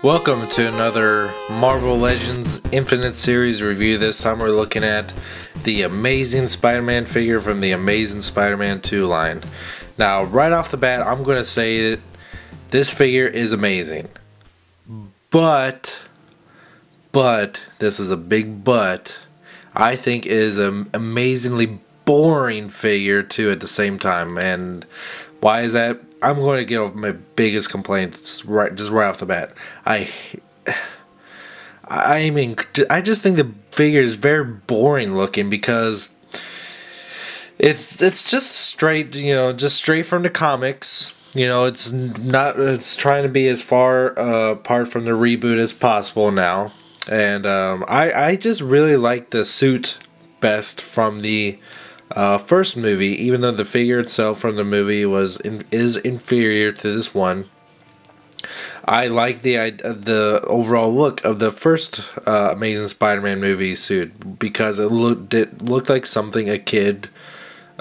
Welcome to another Marvel Legends Infinite Series review. This time we're looking at the Amazing Spider-Man figure from the Amazing Spider-Man 2 line. Now, right off the bat, I'm going to say that this figure is amazing. But, this is a big but, I think it is an amazingly boring figure too at the same time. And why is that? I'm going to get off my biggest complaints right off the bat. I just think the figure is very boring looking because it's just straight, just straight from the comics. It's trying to be as far apart from the reboot as possible now. And I just really like the suit best from the first movie, even though the figure itself from the movie is inferior to this one. I like the overall look of the first Amazing Spider-Man movie suit because it looked like something a kid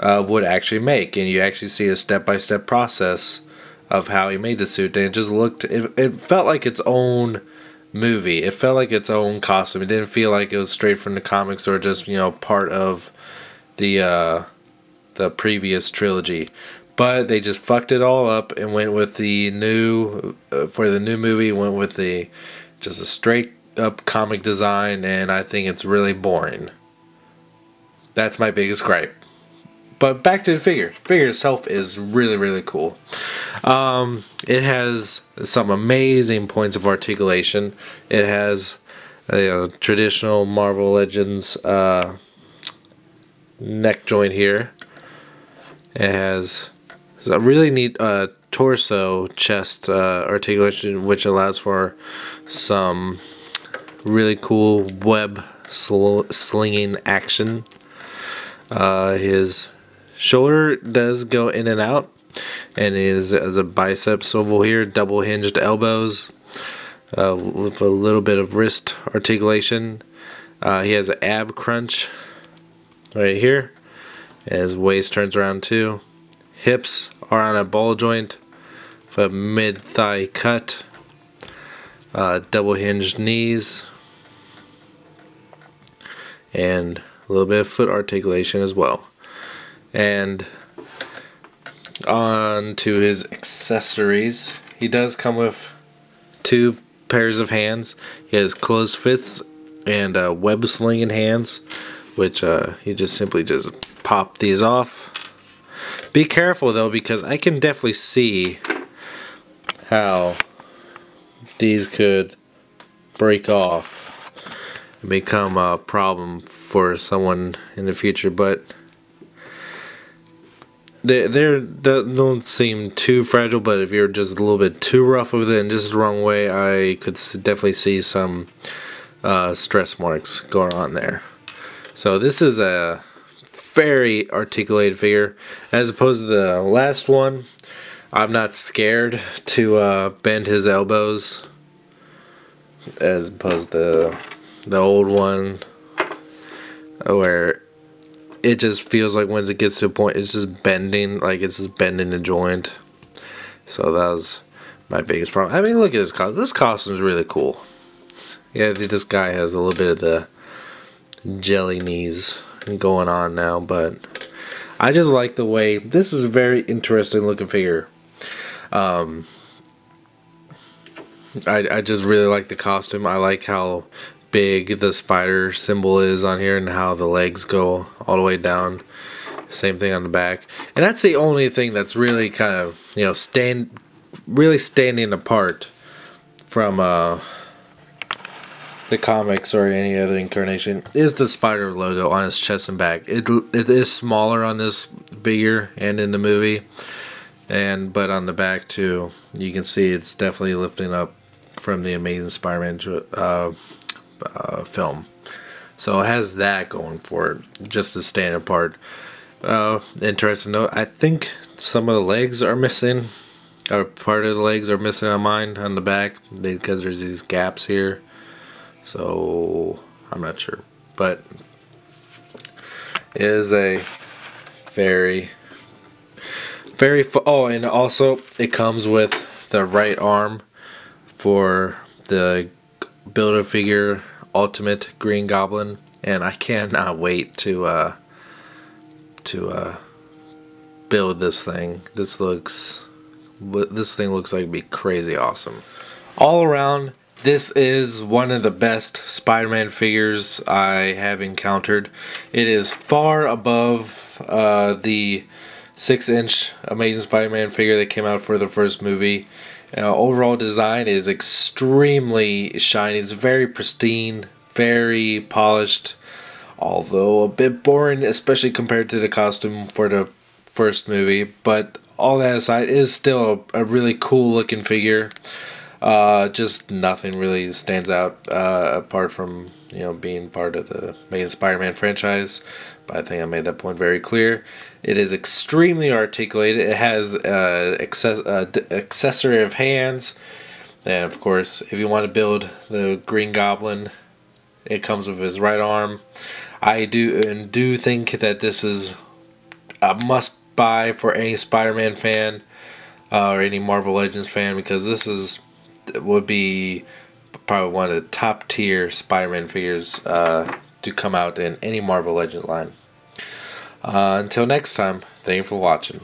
would actually make, and you actually see a step-by-step process of how he made the suit, and it felt like its own movie. It felt like its own costume. It didn't feel like it was straight from the comics or just part of the previous trilogy. But they just fucked it all up and went with the new for the new movie, went with just a straight up comic design, and I think it's really boring. That's my biggest gripe. But back to the figure. The figure itself is really cool. It has some amazing points of articulation. It has a traditional Marvel Legends neck joint here. It has a really neat torso chest articulation, which allows for some really cool web slinging action. His shoulder does go in and out, and is as a bicep swivel here, double hinged elbows with a little bit of wrist articulation. He has an ab crunch right here. His waist turns around too. Hips are on a ball joint with a mid-thigh cut. Double hinged knees. And a little bit of foot articulation as well. And on to his accessories. He does come with 2 pairs of hands. He has closed fists and web slinging hands, which you just simply pop these off. Be careful though, because I can definitely see how these could break off and become a problem for someone in the future, but they don't seem too fragile. But if you're just a little bit too rough with it and just the wrong way, I could definitely see some stress marks going on there. So this is a very articulated figure as opposed to the last one. I'm not scared to bend his elbows as opposed to the old one, where it just feels like once it gets to a point it's just bending, like it's just bending the joint. So that was my biggest problem. I mean, look at this costume. This costume is really cool. Yeah, this guy has a little bit of the jelly knees going on now, but I just like the way this is a very interesting looking figure. I just really like the costume. I like how big the spider symbol is on here and how the legs go all the way down. Same thing on the back, and that's the only thing that's really kind of really standing apart from the comics or any other incarnation is the spider logo on his chest and back. It is smaller on this figure and in the movie, but on the back too, you can see it's definitely lifting up from the Amazing Spider-Man film. So it has that going for it, just the standard part. Interesting note, I think some of the legs are missing, or part of the legs are missing on mine on the back because there's these gaps here. So I'm not sure, but it is a very oh, and also it comes with the right arm for the Build-A-Figure Ultimate Green Goblin, and I cannot wait to build this thing. This thing looks like it'd be crazy awesome. All around, this is one of the best Spider-Man figures I have encountered. It is far above the 6-inch Amazing Spider-Man figure that came out for the first movie. Overall design is extremely shiny. It's very pristine, very polished, although a bit boring, especially compared to the costume for the first movie. But all that aside, it is still a really cool looking figure. Just nothing really stands out apart from, you know, being part of the main Spider-Man franchise. But I think I made that point very clear. It is extremely articulated. It has accessory of hands, and of course, if you want to build the Green Goblin, it comes with his right arm. I do think that this is a must-buy for any Spider-Man fan or any Marvel Legends fan, because this would be probably one of the top tier Spider-Man figures to come out in any Marvel Legends line. Until next time, thank you for watching.